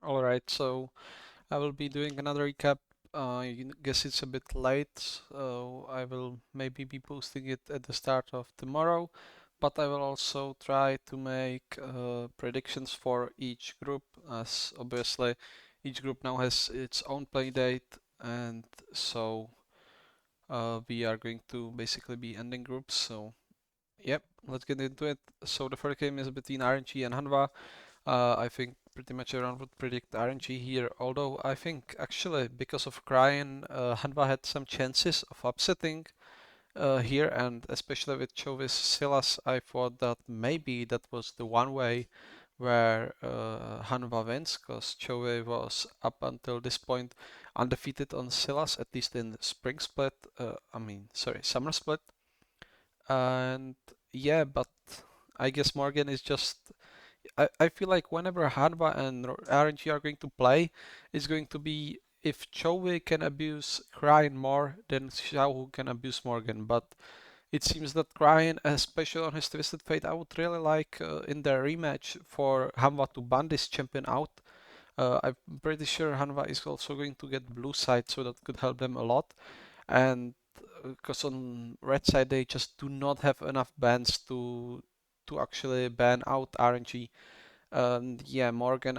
Alright, so I will be doing another recap. I guess it's a bit late, so I will maybe be posting it at the start of tomorrow, but I will also try to make predictions for each group, as obviously each group now has its own play date, and so we are going to basically be ending groups. So, yep, let's get into it. So the first game is between RNG and Hanwha. I think pretty much everyone would predict RNG here, although I think actually because of Cryan, Hanwha had some chances of upsetting here, and especially with Chovis Silas, I thought that maybe that was the one way where Hanwha wins, because Chove was up until this point undefeated on Silas, at least in Spring Split, sorry, Summer Split. And yeah, but I guess Morgan is just I feel like whenever Hanwha and RNG are going to play, it's going to be if Chove can abuse Cryan more, then Xiaohu can abuse Morgan. But it seems that Cryan, especially on his Twisted Fate, I would really like in their rematch for Hanwha to ban this champion out. I'm pretty sure Hanwha is also going to get blue side, so that could help them a lot. And because on red side they just do not have enough bans to actually ban out RNG. And yeah, Morgan,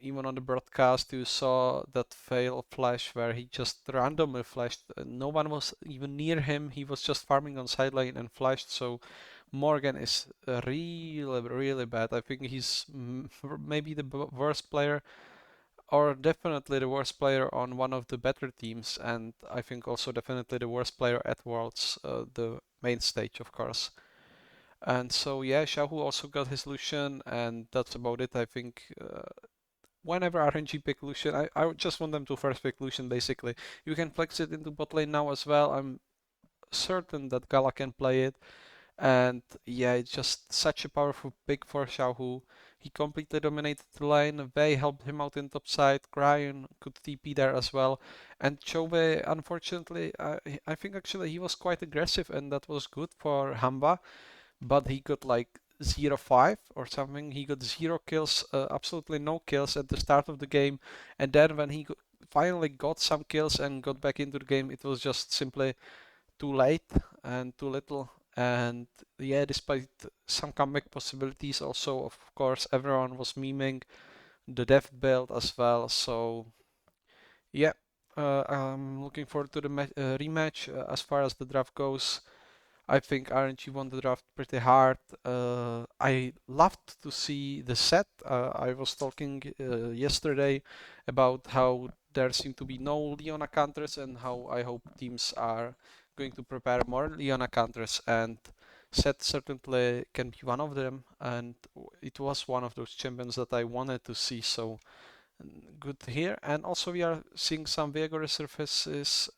even on the broadcast, you saw that fail flash where he just randomly flashed. No one was even near him. He was just farming on side lane and flashed. So Morgan is really, really bad. I think he's maybe the worst player, or definitely the worst player on one of the better teams. And I think also definitely the worst player at Worlds, the main stage, of course. And so yeah, Xiaohu also got his Lucian, and that's about it. I think whenever RNG pick Lucian, I just want them to first pick Lucian basically. You can flex it into bot lane now as well. I'm certain that Gala can play it. And yeah, it's just such a powerful pick for Xiaohu. He completely dominated the lane. Wei helped him out in top side. Cryan could TP there as well. And Chove, unfortunately, I think actually he was quite aggressive, and that was good for Hanwha, but he got like 0-5 or something. He got 0 kills, absolutely no kills at the start of the game. And then when he finally got some kills and got back into the game, it was just simply too late and too little. And yeah, despite some comeback possibilities, also, of course, everyone was memeing the death build as well. So yeah, I'm looking forward to the rematch. As far as the draft goes, I think RNG won the draft pretty hard. I loved to see the set. I was talking yesterday about how there seem to be no Leona counters, and how I hope teams are going to prepare more Leona counters, and set certainly can be one of them, and it was one of those champions that I wanted to see, so good here. And also we are seeing some Viego resurfaces.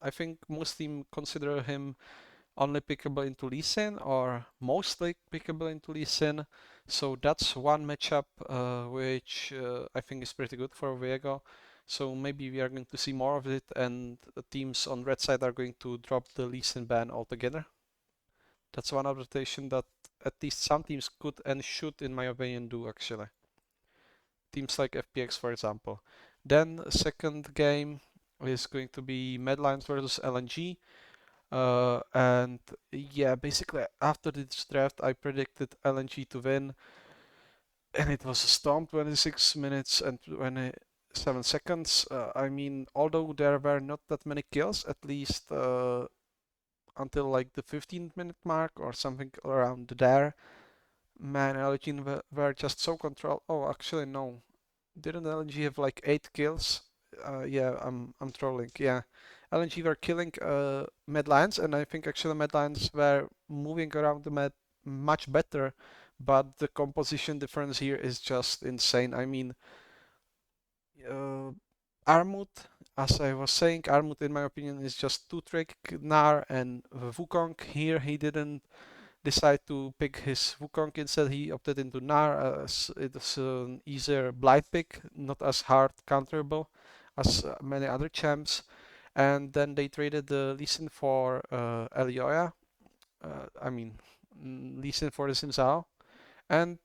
I think most team consider him only pickable into Lee Sin, or mostly pickable into Lee Sin. So that's one matchup which I think is pretty good for Viego. So maybe we are going to see more of it, and the teams on red side are going to drop the Lee Sin ban altogether. That's one adaptation that at least some teams could and should, in my opinion, do actually. Teams like FPX, for example. Then second game is going to be Mad Lions versus LNG. And yeah, basically after this draft, I predicted LNG to win, and it was a stomp 26 minutes and 27 seconds. Although there were not that many kills, at least until like the 15-minute mark or something around there, man, LNG were just so control. Oh, actually, no. Didn't LNG have like 8 kills? Yeah, I'm trolling. Yeah, LNG were killing Mad Lions, and I think actually Mad Lions were moving around the map much better. But the composition difference here is just insane. Uh, Armut, as I was saying, Armut in my opinion is just two trick Gnar and Wukong. Here he didn't decide to pick his Wukong. Instead, he opted into Gnar as it's an easier blind pick, not as hard counterable as many other champs. And then they traded the Lee Sin for Elioya. Lee Sin for the Xin Zhao. And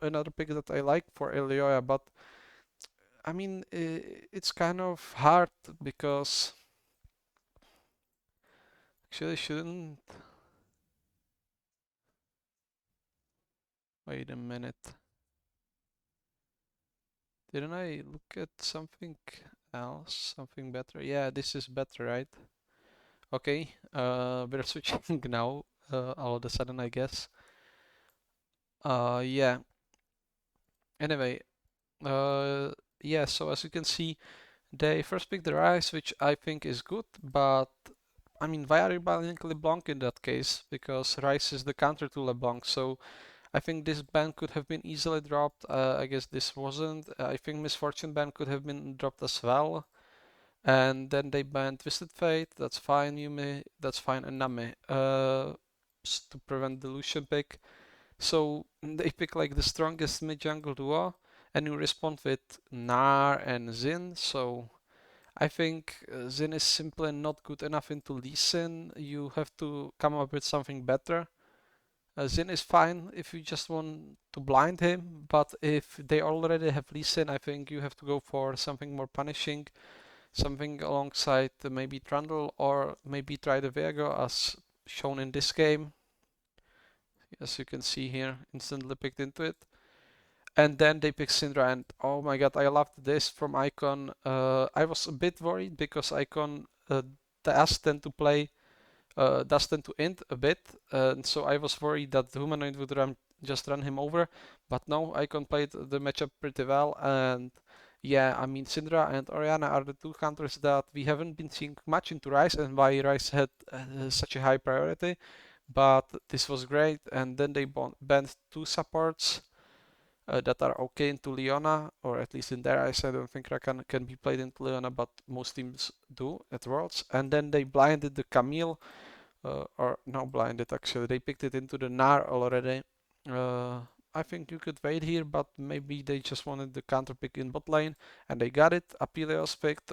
another pick that I like for Elioya, but I mean, it's kind of hard because actually I shouldn't. Wait a minute. Didn't I look at something else? Something better? Yeah, this is better, right? Okay, we're switching now, all of a sudden, I guess. Yeah. Anyway, yeah, so as you can see, they first picked the Rise, which I think is good, but I mean, why are you banning LeBlanc in that case? Because Rise is the counter to LeBlanc, so I think this ban could have been easily dropped. I guess this wasn't. I think Misfortune ban could have been dropped as well. And then they banned Twisted Fate, that's fine, Yume, that's fine, and Name, to prevent Delusion pick. So they pick like the strongest mid jungle duo, and you respond with Gnar and Xin. So I think Xin is simply not good enough into Lee Sin. You have to come up with something better. Xin is fine if you just want to blind him, but if they already have Lee Sin, I think you have to go for something more punishing, something alongside maybe Trundle, or maybe try the Vego as shown in this game. As you can see here, instantly picked into it. And then they pick Syndra, and oh my god, I loved this from Icon. I was a bit worried because Icon does tend to play, does tend to int a bit, and so I was worried that the Humanoid would just run him over. But no, Icon played the matchup pretty well, and yeah, I mean, Syndra and Orianna are the two counters that we haven't been seeing much into Ryze, and why Ryze had such a high priority. But this was great, and then they banned two supports that are okay into Leona, or at least in their eyes. I don't think Rakan can be played into Leona, but most teams do at Worlds. And then they blinded the Camille, or no, blinded actually. They picked it into the Gnar already. I think you could wait here, but maybe they just wanted the counter pick in bot lane, and they got it. Apelios picked.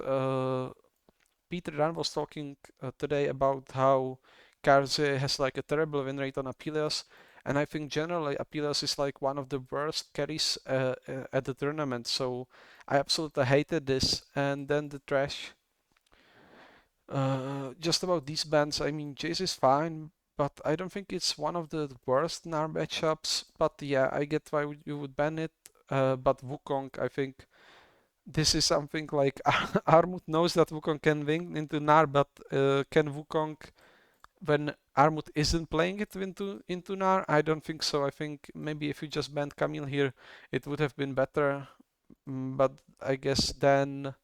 Peter Run was talking today about how Karze has like a terrible win rate on Apelios, and I think generally Apelios is like one of the worst carries at the tournament. So I absolutely hated this. And then the trash. Just about these bans, I mean, Jace is fine, but I don't think it's one of the worst in our matchups. But yeah, I get why you would ban it. But Wukong, I think this is something like Armut knows that Wukong can win into Gnar, but can Wukong, when Armut isn't playing it into Gnar? I don't think so. I think maybe if you just banned Camille here, it would have been better. But I guess then,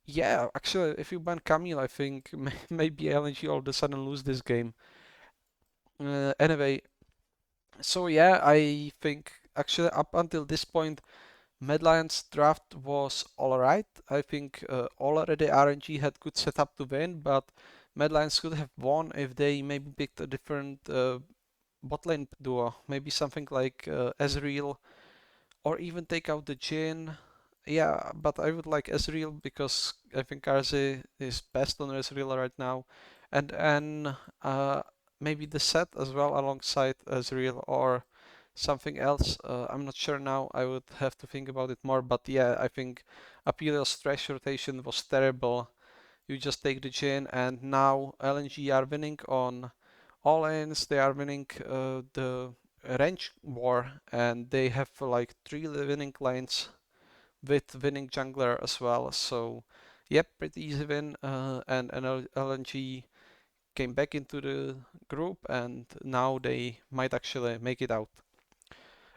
yeah, actually, if you ban Camille, I think maybe LNG all of a sudden lose this game. Anyway, so yeah, I think actually up until this point, Medline's draft was alright. I think already RNG had good setup to win, but Medlines could have won if they maybe picked a different bot lane duo, maybe something like Ezreal, or even take out the Jhin. Yeah, but I would like Ezreal because I think Karze is best on Ezreal right now, and maybe the set as well alongside Ezreal, or something else. I'm not sure now. I would have to think about it more. But yeah, I think Apelios trash rotation was terrible. You just take the Jhin, and now LNG are winning on all lanes. They are winning the range war, and they have like 3 winning lanes with winning jungler as well. So yep, pretty easy win. And LNG came back into the group, and now they might actually make it out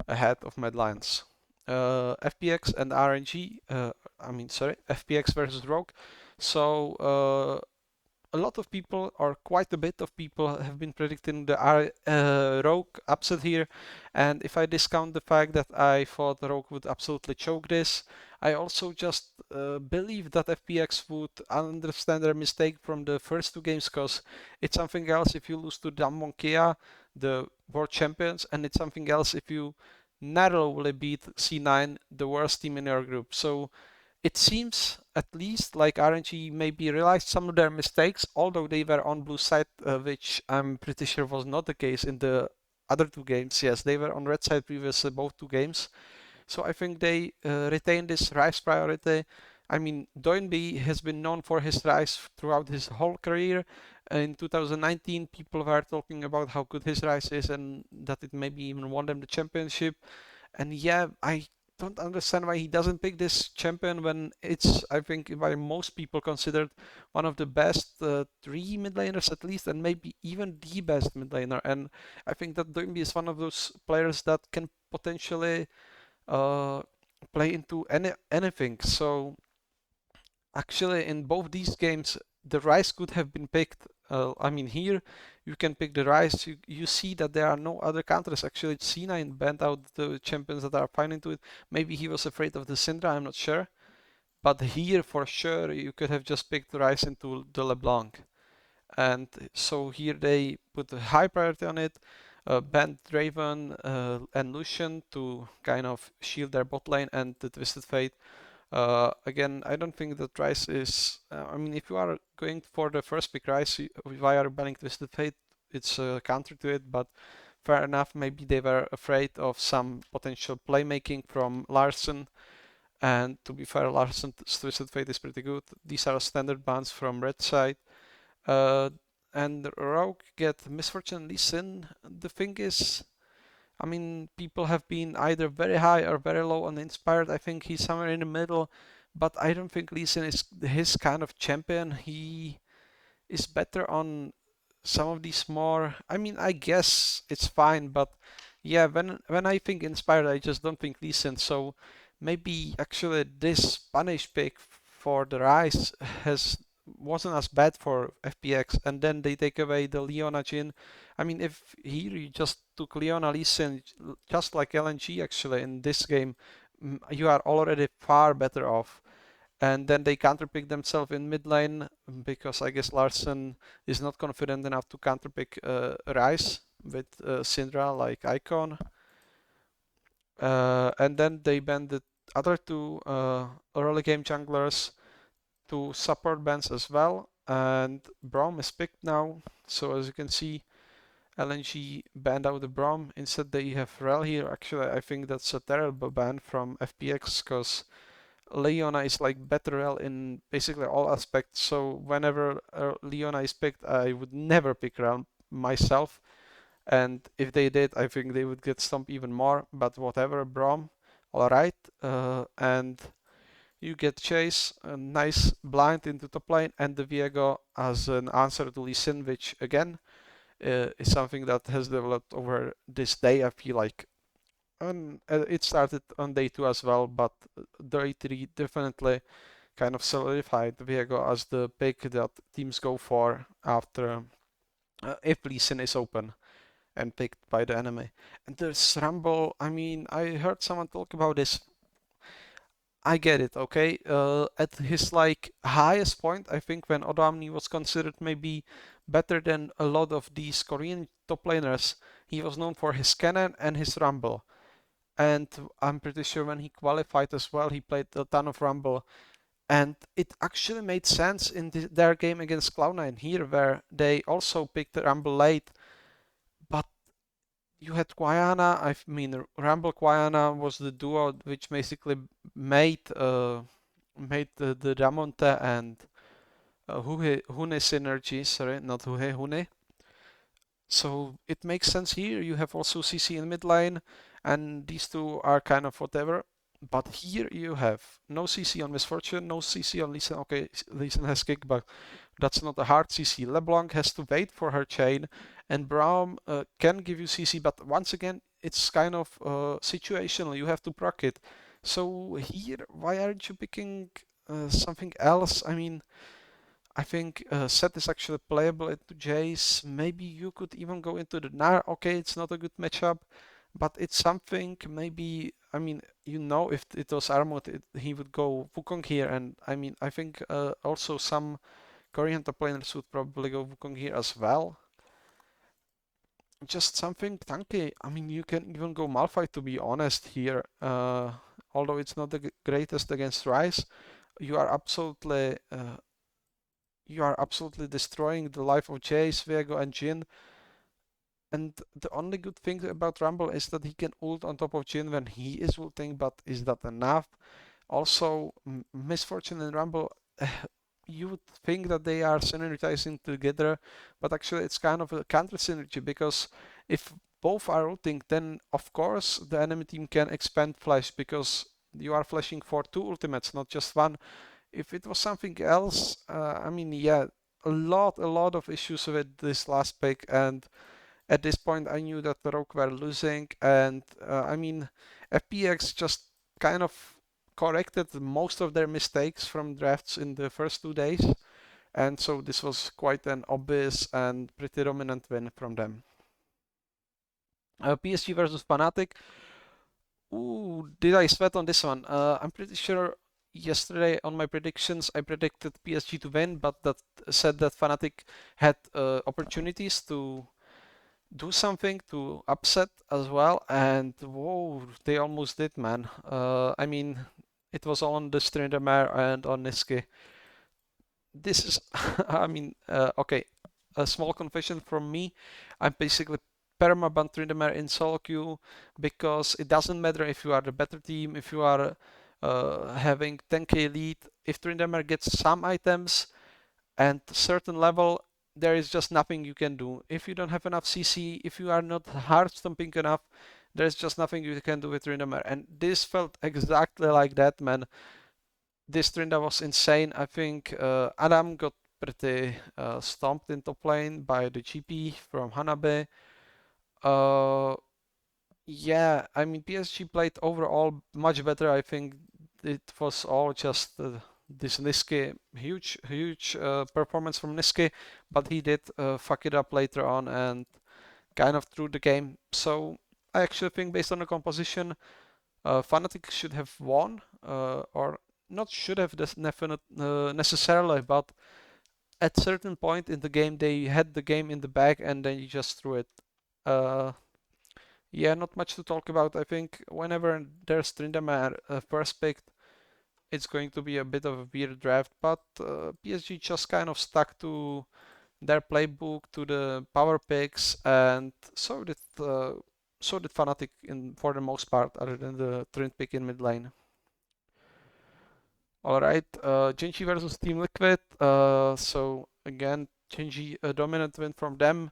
ahead of Mad Lions. FPX and RNG, FPX versus Rogue. So a lot of people, or quite a bit of people, have been predicting the Rogue upset here. And if I discount the fact that I thought Rogue would absolutely choke this, I also just believe that FPX would understand their mistake from the first 2 games, because it's something else if you lose to Damwon Kia, the world champions, and it's something else if you narrowly beat C9, the worst team in your group. So it seems at least like RNG maybe realized some of their mistakes, although they were on blue side, which I'm pretty sure was not the case in the other two games. Yes, they were on red side previously, both two games. So I think they retain this Rice priority. I mean, Doinby has been known for his Rice throughout his whole career. In 2019, people were talking about how good his Rice is and that it maybe even won them the championship. And yeah, I don't understand why he doesn't pick this champion when it's, I think, by most people considered one of the best three mid laners at least, and maybe even the best mid laner. And I think that Doinby is one of those players that can potentially uh, play into anything. So actually, in both these games, the Rice could have been picked. I mean, here you can pick the Rice. You see that there are no other counters. Actually, C9 banned out the champions that are fine into it. Maybe he was afraid of the Syndra, I'm not sure. But here, for sure, you could have just picked the Rice into the LeBlanc. And so here they put a high priority on it, banned Draven and Lucian to kind of shield their bot lane and the Twisted Fate. Again, I don't think that Rice is. I mean, if you are going for the first pick Rice via banning Twisted Fate, it's a counter to it, but fair enough. Maybe they were afraid of some potential playmaking from Larssen. And to be fair, Larsen's Twisted Fate is pretty good. These are standard bans from red side. Uh, and Rogue get Misfortune Lee Sin. The thing is, I mean, people have been either very high or very low on Inspired. I think he's somewhere in the middle, but I don't think Lee Sin is his kind of champion. He is better on some of these more. I mean, I guess it's fine, but yeah, when I think Inspired, I just don't think Lee Sin. So maybe actually this punish pick for the Rise has wasn't as bad for FPX, and then they take away the Leona Jhin. I mean, if here you just took Leona Lee Sin, just like LNG actually in this game, you are already far better off. And then they counterpick themselves in mid lane because I guess Larsen is not confident enough to counterpick Ryze with Syndra like Icon. And then they ban the other two early game junglers to support bans as well. And Braum is picked now. So as you can see, LNG banned out the Braum. Instead they have Rel here. Actually, I think that's a terrible ban from FPX because Leona is like better Rel in basically all aspects. So whenever Leona is picked, I would never pick Rel myself. And if they did, I think they would get stumped even more. But whatever, Braum, all right. And you get Chase, a nice blind into top lane, and the Viego as an answer to Lee Sin, which again is something that has developed over this day. I feel like it started on day two as well, but day three definitely kind of solidified Viego as the pick that teams go for after if Lee Sin is open and picked by the enemy. And there's Rumble. I mean, I heard someone talk about this. I get it, okay. At his like highest point, I think when Odamni was considered maybe better than a lot of these Korean top laners, he was known for his cannon and his rumble. And I'm pretty sure when he qualified as well, he played a ton of rumble. And it actually made sense in their game against Cloud9 here, where they also picked the rumble late. But you had Quayana. I mean, Rumble Quayana was the duo which basically made the Ramonte and Hune synergy. Sorry, not Hune. So it makes sense here. You have also CC in mid lane, and these two are kind of whatever. But here you have no CC on Misfortune, no CC on Lee Sin. Okay, Lee Sin has kickback. That's not a hard CC. LeBlanc has to wait for her chain, and Braum can give you CC, but once again, it's kind of situational. You have to proc it. So here, why aren't you picking something else? I mean, I think Set is actually playable into Jace. Maybe you could even go into the Gnar. Okay, it's not a good matchup, but it's something. Maybe, I mean, if it was Armut, he would go Wukong here. And I mean, I think also some Korean top laners would probably go Wukong here as well. Just something tanky. I mean, you can even go Malphite to be honest here. Although it's not the greatest against Ryze, you are absolutely destroying the life of Jace, Viego, and Jhin. And the only good thing about Rumble is that he can ult on top of Jhin when he is ulting, but is that enough? Also, Misfortune and Rumble, you would think that they are synergizing together, but actually it's kind of a counter synergy, because if both are ulting, then of course the enemy team can expand flash, because you are flashing for two ultimates, not just one. If it was something else, I mean, yeah, a lot of issues with this last pick, and at this point I knew that the Rogue were losing, and I mean, FPX just kind of corrected most of their mistakes from drafts in the first 2 days, and so this was quite an obvious and pretty dominant win from them. PSG versus Fnatic. Ooh, did I sweat on this one? I'm pretty sure yesterday on my predictions I predicted PSG to win, but that said that Fnatic had opportunities to do something to upset as well, and whoa, they almost did, man. I mean, it was on the Strindermare and on Niske. This is, I mean, okay, a small confession from me. I'm basically permaban Tryndamere in solo queue, because it doesn't matter if you are the better team, if you are having 10k lead. If Tryndamere gets some items and certain level, there is just nothing you can do. If you don't have enough CC, if you are not hard stomping enough, there's just nothing you can do with Tryndamere. And this felt exactly like that, man. This Trinda was insane. I think Adam got pretty stomped in top lane by the GP from Hanabe. Uh, yeah, I mean, PSG played overall much better. I think it was all just this Niske, huge performance from Niske, but he did fuck it up later on and kind of threw the game. So I actually think, based on the composition, Fnatic should have won, or not should have necessarily, but at certain point in the game they had the game in the bag and then you just threw it. Uh, yeah, not much to talk about. I think whenever there's Tryndamere first picked, it's going to be a bit of a weird draft, but PSG just kind of stuck to their playbook, to the power picks, and so did Fnatic in for the most part, other than the Trynd pick in mid lane. All right, Gen.G versus Team Liquid. So again, Gen.G a dominant win from them.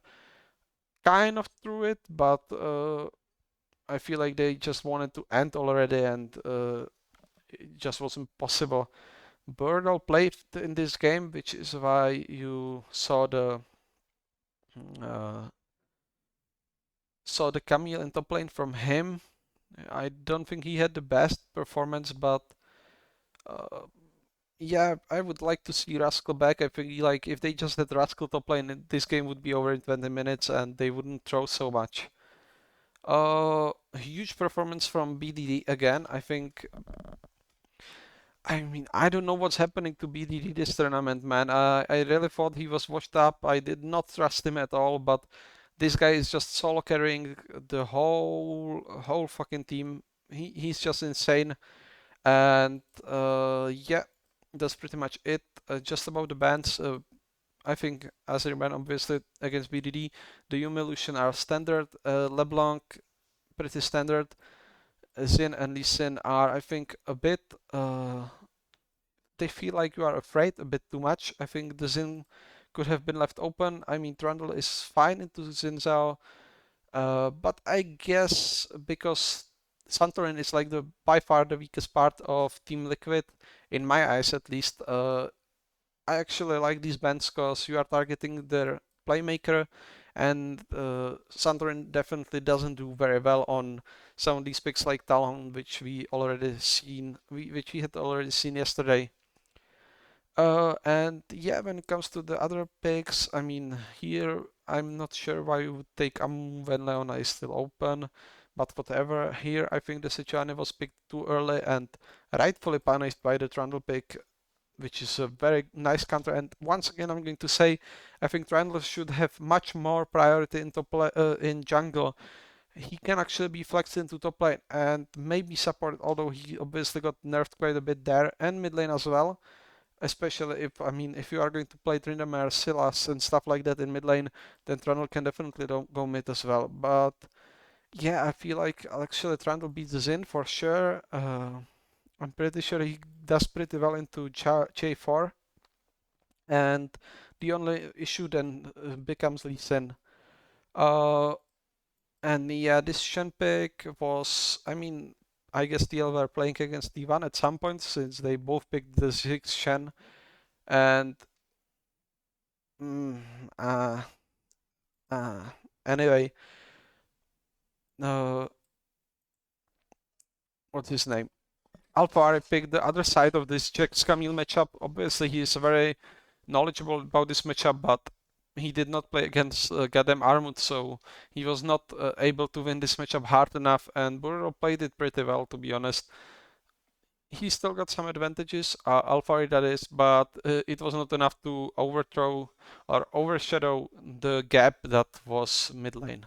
Kind of threw it, but I feel like they just wanted to end already, and it just wasn't possible. Birdal played in this game, which is why you uh, saw the Camille in top lane from him. I don't think he had the best performance, but uh, yeah, I would like to see Rascal back. I think like if they just had Rascal top lane, this game would be over in 20 minutes and they wouldn't throw so much. Huge performance from BDD again. I mean, I don't know what's happening to BDD this tournament, man. I really thought he was washed up. I did not trust him at all, but this guy is just solo carrying the whole fucking team. He's just insane. And yeah, that's pretty much it. Just about the bans, I think Azerban obviously against BDD. The Yume Lucian are standard. LeBlanc, pretty standard. Xin and Lee Sin are, I think, a bit. They feel like you are afraid a bit too much. I think the Xin could have been left open. I mean, Trundle is fine into Xin Zhao. But I guess because Santorin is like the by far the weakest part of Team Liquid, in my eyes at least, I actually like these bans because you are targeting their playmaker, and Santorin definitely doesn't do very well on some of these picks like Talon, which we had already seen yesterday. And yeah, when it comes to the other picks, I mean, here I'm not sure why you would take Amumu when Leona is still open, but whatever. Here, I think the Sejuani was picked too early and rightfully punished by the Trundle pick, which is a very nice counter. And once again, I'm going to say, I think Trundle should have much more priority in jungle. He can actually be flexed into top lane and maybe support, although he obviously got nerfed quite a bit there, and mid lane as well. especially if, I mean, if you are going to play Tryndamere, Silas and stuff like that in mid lane, then Trundle can definitely go mid as well. But yeah, I feel like actually Trundle beats Xin for sure. I'm pretty sure he does pretty well into J4. And the only issue then becomes Lee Sin. Uh, and yeah, this Shen pick was, I mean, I guess TL were playing against D1 at some point since they both picked the 6 Shen. And mm, uh, uh, anyway, uh, what's his name? Alpari picked the other side of this Jax Camille matchup. Obviously, he is very knowledgeable about this matchup, but he did not play against Gadem Armut, so he was not able to win this matchup hard enough. And Burrow played it pretty well, to be honest. He still got some advantages, Alpari that is, but it was not enough to overthrow or overshadow the gap that was mid lane.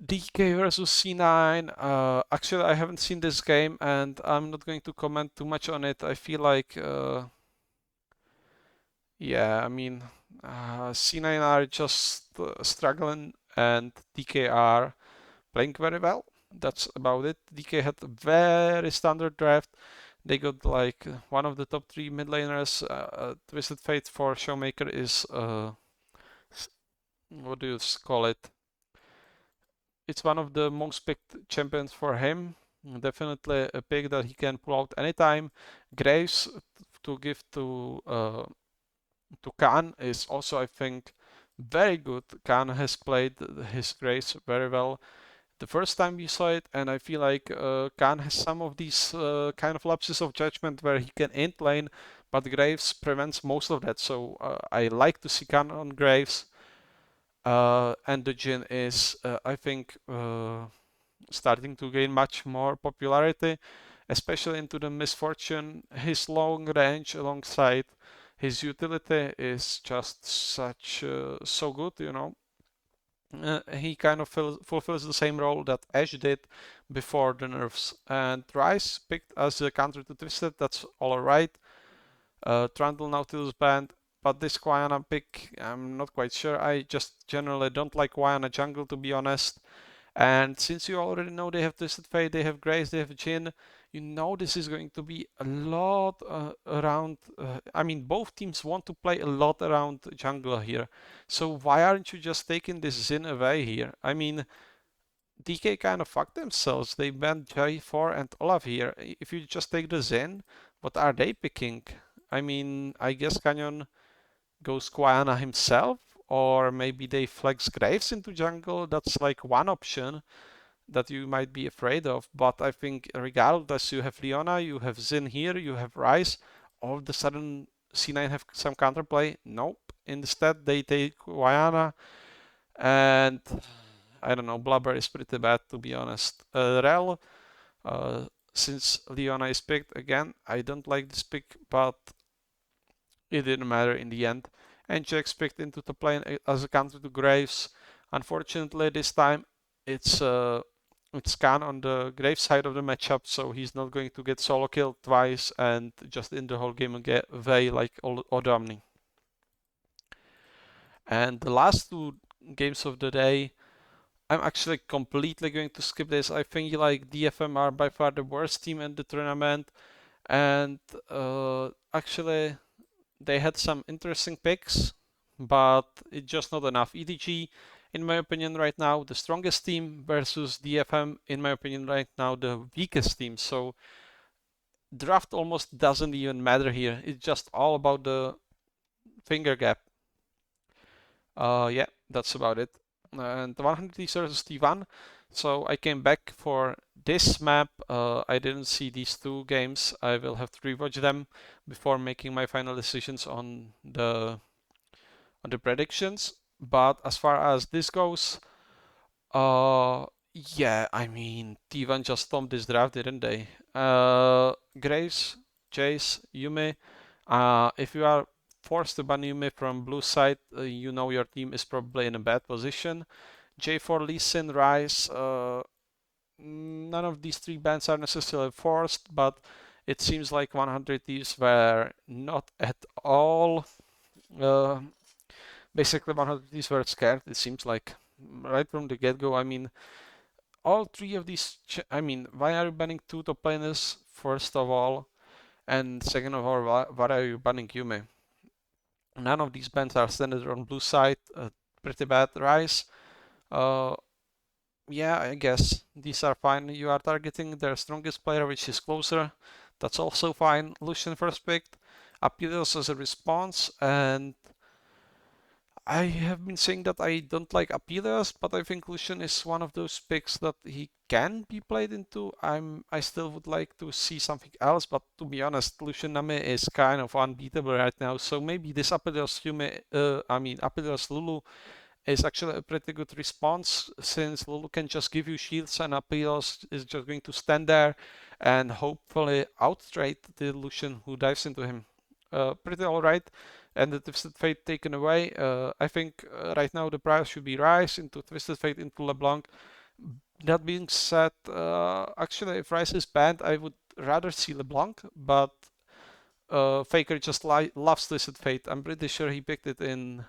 DK versus C9. Actually, I haven't seen this game and I'm not going to comment too much on it. I feel like, yeah, I mean, C9 are just struggling and DK are playing very well. That's about it. DK had a very standard draft. They got like one of the top 3 mid laners. Twisted Fate for Showmaker is, what do you call it? It's one of the most picked champions for him. Definitely a pick that he can pull out anytime. Graves to give to Khan is also, I think, very good. Khan has played his Graves very well the first time we saw it, and I feel like Khan has some of these kind of lapses of judgment where he can end lane, but Graves prevents most of that. So I like to see Khan on Graves. And the Jhin is, I think, starting to gain much more popularity, especially into the Misfortune. His long range alongside his utility is just such so good, you know. He kind of fulfills the same role that Ashe did before the nerfs. And Ryze picked as a counter to Twisted, that's alright. Trundle Nautilus banned, but this Qiyana pick, I'm not quite sure. I just generally don't like Qiyana jungle, to be honest. And since you already know they have Twisted Fate, they have Grace, they have Jhin, you know this is going to be a lot around. I mean, both teams want to play a lot around jungler here. So why aren't you just taking this Xin away here? I mean, DK kind of fucked themselves. They banned J4 and Olaf here. If you just take the Xin, what are they picking? I mean, I guess Canyon goes Qiyana himself, or maybe they flex Graves into jungle. That's like one option that you might be afraid of. But I think regardless, you have Leona, you have Xin here, you have Ryze. All of a sudden, C9 have some counterplay. Nope. Instead, they take Qiyana, and I don't know. Blubber is pretty bad, to be honest. Rel, since Leona is picked again, I don't like this pick, but it didn't matter in the end. And Jax picked into the lane as a counter to Graves. Unfortunately, this time it's Khan on the Graves side of the matchup, so he's not going to get solo killed twice and just in the whole game away like Odomni. And the last 2 games of the day, I'm actually completely going to skip this. I think like DFM are by far the worst team in the tournament, and actually they had some interesting picks, but it's just not enough. EDG, in my opinion, right now, the strongest team versus DFM, in my opinion, right now, the weakest team. So draft almost doesn't even matter here. It's just all about the finger gap. Yeah, that's about it. And 100 versus T1. So I came back for this map. I didn't see these 2 games. I will have to rewatch them before making my final decisions on the predictions. But as far as this goes, yeah, I mean, T1 just stomped this draft, didn't they? Graves, Jace, Yume. If you are forced to ban Yume from blue side, you know your team is probably in a bad position. J4, Lee Sin, Ryze. None of these 3 bans are necessarily forced, but it seems like 100 Thieves were not at all. Uh, Basically, 100 Thieves were scared. It seems like right from the get-go. I mean, all three of these. I mean, why are you banning two top laners? First of all, and second of all, why are you banning Yume? None of these bans are standard on blue side. Pretty bad Rise. Uh, yeah, I guess these are fine. You are targeting their strongest player, which is closer. That's also fine. Lucian first picked. Apelios as a response, and I have been saying that I don't like Apelios, but I think Lucian is one of those picks that he can be played into. I still would like to see something else, but to be honest, Lucian Name is kind of unbeatable right now. So maybe this Apelios Apelios Lulu is actually a pretty good response, since Lulu can just give you shields and Apelios is just going to stand there and hopefully outtrade the Lucian who dives into him. Pretty alright. And the Twisted Fate taken away. I think right now the price should be Rise into Twisted Fate into LeBlanc. That being said, actually if Rise is banned, I would rather see LeBlanc, but Faker just loves Twisted Fate. I'm pretty sure he picked it in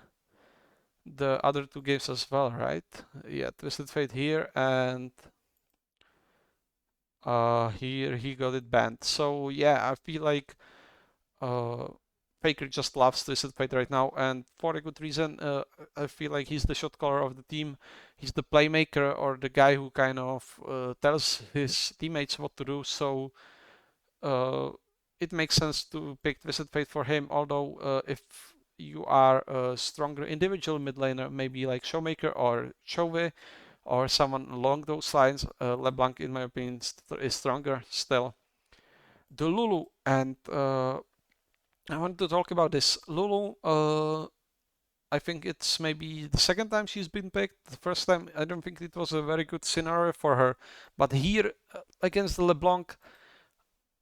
the other two games as well, right? Yeah, Twisted Fate here, and here he got it banned. So yeah, I feel like uh, Faker just loves Twisted Fate right now, and for a good reason. I feel like he's the shot caller of the team. He's the playmaker, or the guy who kind of tells his teammates what to do. So uh, it makes sense to pick Twisted Fate for him. Although if you are a stronger individual mid laner, maybe like Showmaker or Chove or someone along those lines, LeBlanc, in my opinion, is stronger still. The Lulu, and I wanted to talk about this. Lulu, I think it's maybe the second time she's been picked. The first time, I don't think it was a very good scenario for her. But here, against the LeBlanc,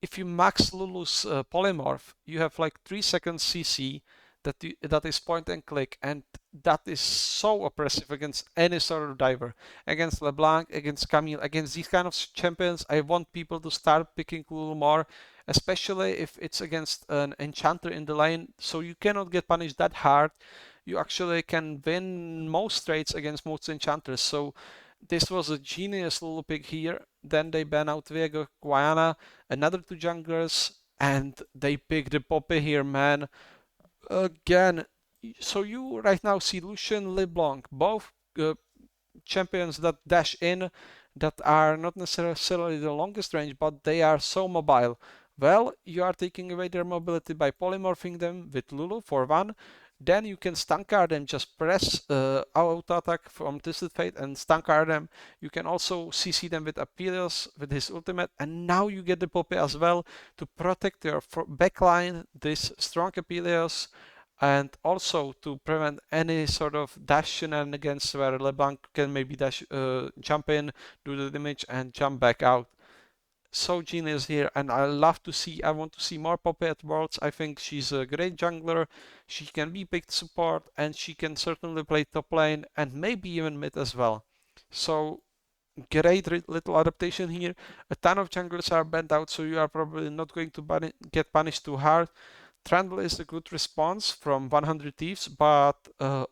if you max Lulu's polymorph, you have like 3 seconds CC that is point and click, and that is so oppressive against any sort of diver. Against LeBlanc, against Camille, against these kind of champions, I want people to start picking Lulu more, especially if it's against an enchanter in the lane, so you cannot get punished that hard. You actually can win most trades against most enchanters. So this was a genius little pick here. Then they ban out Viego, Guayana, another two junglers, and they pick the Poppy here, man. Again, so you right now see Lucian, LeBlanc, both champions that dash in, that are not necessarily the longest range, but they are so mobile. Well, you are taking away their mobility by polymorphing them with Lulu for one. Then you can stun card them, just press auto attack from Twisted Fate and stun card them. You can also CC them with Apelios with his ultimate, and now you get the Poppy as well to protect your backline, this strong Apelios, and also to prevent any sort of dash shenanigans where LeBlanc can maybe jump in, do the damage, and jump back out. So genius here, and I want to see more Poppy at Worlds. I think she's a great jungler. She can be picked support, and she can certainly play top lane and maybe even mid as well. So great little adaptation here. A ton of junglers are banned out, so you are probably not going to get punished too hard. Trundle is a good response from 100 Thieves, but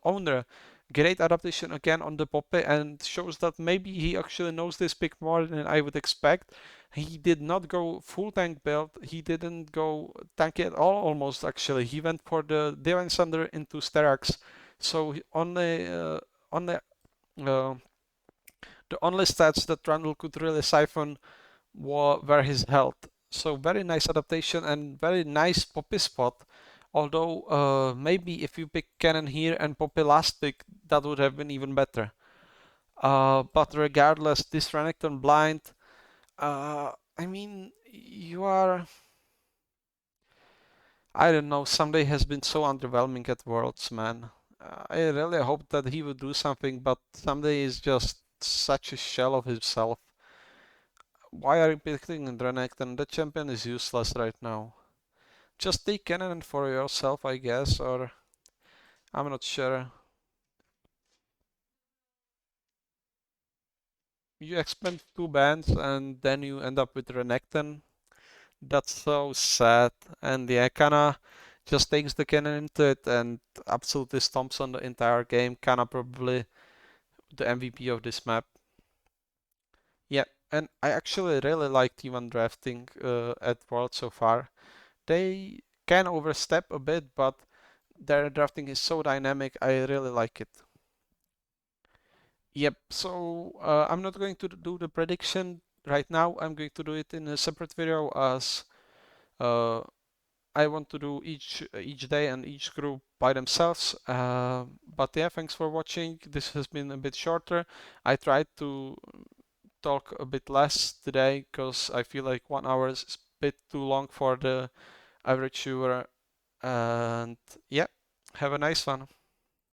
Owner, great adaptation again on the Poppy, and shows that maybe he actually knows this pick more than I would expect. He did not go full tank build, he didn't go tanky at all almost actually. He went for the Divine Thunder into Sterak's. So uh, the only stats that Trundle could really siphon were his health. So very nice adaptation and very nice Poppy spot. Although maybe if you pick Cannon here and Poppy last pick, that would have been even better. But regardless, this Renekton blind, I mean, you are. I don't know, Someday has been so underwhelming at Worlds, man. I really hope that he would do something, but Someday is just such a shell of himself. Why are you picking Renekton? The champion is useless right now. Just take Cannon for yourself, I guess, or I'm not sure. You expend two bans and then you end up with Renekton. That's so sad. And yeah, Kana just takes the cannon into it and absolutely stomps on the entire game. Kana probably the MVP of this map. Yeah, and I actually really like T1 drafting at World so far. They can overstep a bit, but their drafting is so dynamic. I really like it. Yep, so I'm not going to do the prediction right now. I'm going to do it in a separate video as uh, I want to do each day and each group by themselves. But yeah, thanks for watching. This has been a bit shorter. I tried to talk a bit less today because I feel like 1 hour is a bit too long for the average viewer. And yeah, have a nice one.